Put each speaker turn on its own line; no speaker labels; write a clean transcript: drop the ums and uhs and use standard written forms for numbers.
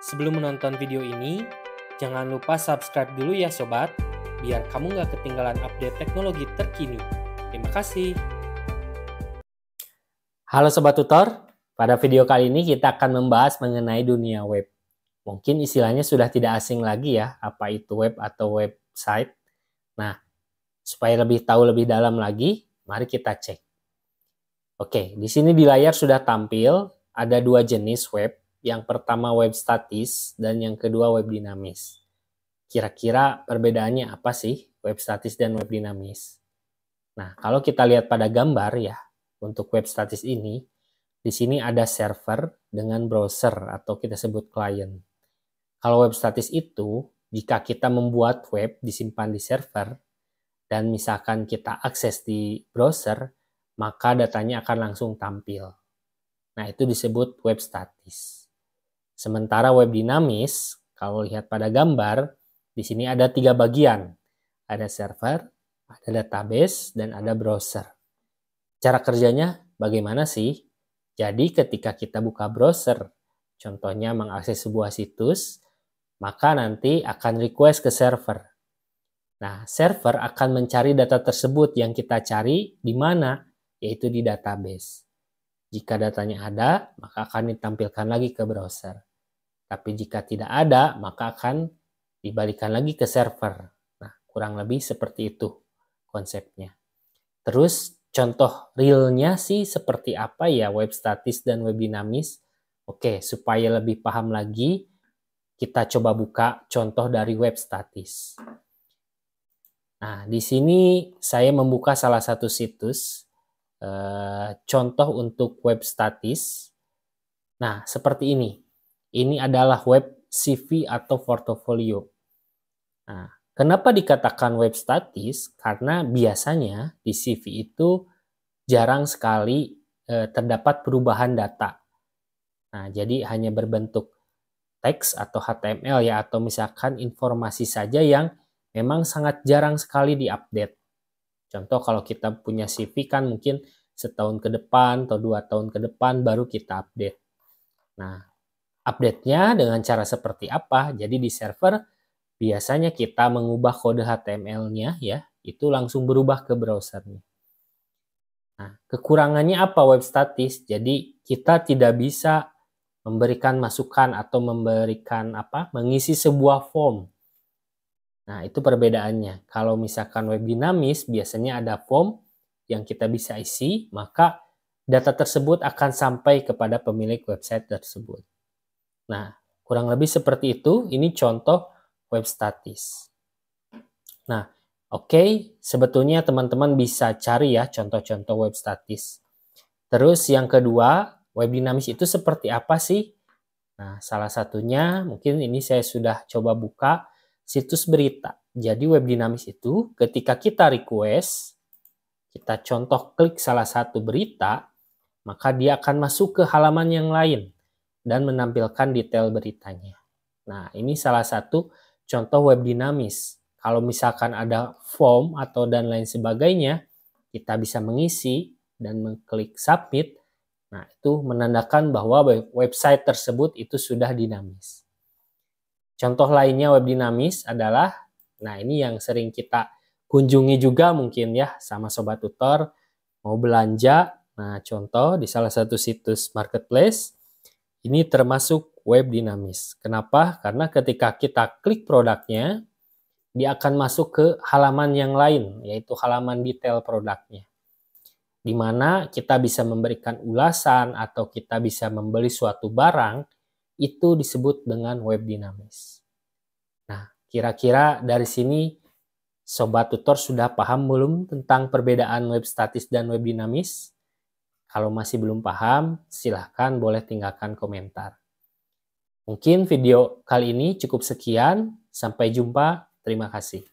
Sebelum menonton video ini, jangan lupa subscribe dulu ya sobat, biar kamu nggak ketinggalan update teknologi terkini. Terima kasih. Halo Sobat Tutor, pada video kali ini kita akan membahas mengenai dunia web. Mungkin istilahnya sudah tidak asing lagi ya, apa itu web atau website. Nah, supaya lebih tahu lebih dalam lagi, mari kita cek. Oke, di sini di layar sudah tampil, ada dua jenis web. Yang pertama web statis dan yang kedua web dinamis. Kira-kira perbedaannya apa sih web statis dan web dinamis? Nah, kalau kita lihat pada gambar ya, untuk web statis ini, di sini ada server dengan browser atau kita sebut client. Kalau web statis itu, jika kita membuat web disimpan di server, dan misalkan kita akses di browser, maka datanya akan langsung tampil. Nah, itu disebut web statis. Sementara web dinamis, kalau lihat pada gambar, di sini ada 3 bagian. Ada server, ada database, dan ada browser. Cara kerjanya bagaimana sih? Jadi ketika kita buka browser, contohnya mengakses sebuah situs, maka nanti akan request ke server. Nah, server akan mencari data tersebut yang kita cari di mana, yaitu di database. Jika datanya ada, maka akan ditampilkan lagi ke browser. Tapi jika tidak ada, maka akan dibalikan lagi ke server. Nah, kurang lebih seperti itu konsepnya. Terus, contoh realnya sih seperti apa ya web statis dan web dinamis? Oke, supaya lebih paham lagi, kita coba buka contoh dari web statis. Nah, di sini saya membuka salah satu situs contoh untuk web statis. Nah, seperti ini. Ini adalah web CV atau portofolio. Nah, kenapa dikatakan web statis? Karena biasanya di CV itu jarang sekali terdapat perubahan data. Nah, jadi hanya berbentuk teks atau HTML ya, atau misalkan informasi saja yang memang sangat jarang sekali diupdate. Contoh kalau kita punya CV kan mungkin setahun ke depan atau 2 tahun ke depan baru kita update. Nah, update-nya dengan cara seperti apa? Jadi di server biasanya kita mengubah kode HTML-nya ya, itu langsung berubah ke browsernya. Nah, kekurangannya apa web statis? Jadi kita tidak bisa memberikan masukan atau mengisi sebuah form. Nah, itu perbedaannya. Kalau misalkan web dinamis, biasanya ada form yang kita bisa isi, maka data tersebut akan sampai kepada pemilik website tersebut. Nah, kurang lebih seperti itu. Ini contoh web statis. Nah, oke, sebetulnya teman-teman bisa cari ya contoh-contoh web statis. Terus yang kedua, web dinamis itu seperti apa sih? Nah, salah satunya mungkin ini saya sudah coba buka situs berita. Jadi web dinamis itu ketika kita request, kita contoh klik salah satu berita, maka dia akan masuk ke halaman yang lain dan menampilkan detail beritanya. Nah, ini salah satu contoh web dinamis. Kalau misalkan ada form atau dan lain sebagainya, kita bisa mengisi dan mengklik submit. Nah, itu menandakan bahwa website tersebut itu sudah dinamis. Contoh lainnya web dinamis adalah, nah ini yang sering kita kunjungi juga mungkin ya sama Sobat Tutor, mau belanja. Nah, contoh di salah satu situs marketplace, ini termasuk web dinamis. Kenapa? Karena ketika kita klik produknya, dia akan masuk ke halaman yang lain, yaitu halaman detail produknya. Di mana kita bisa memberikan ulasan atau kita bisa membeli suatu barang, itu disebut dengan web dinamis. Nah, kira-kira dari sini Sobat Tutor sudah paham belum tentang perbedaan web statis dan web dinamis? Kalau masih belum paham, silahkan boleh tinggalkan komentar. Mungkin video kali ini cukup sekian. Sampai jumpa. Terima kasih.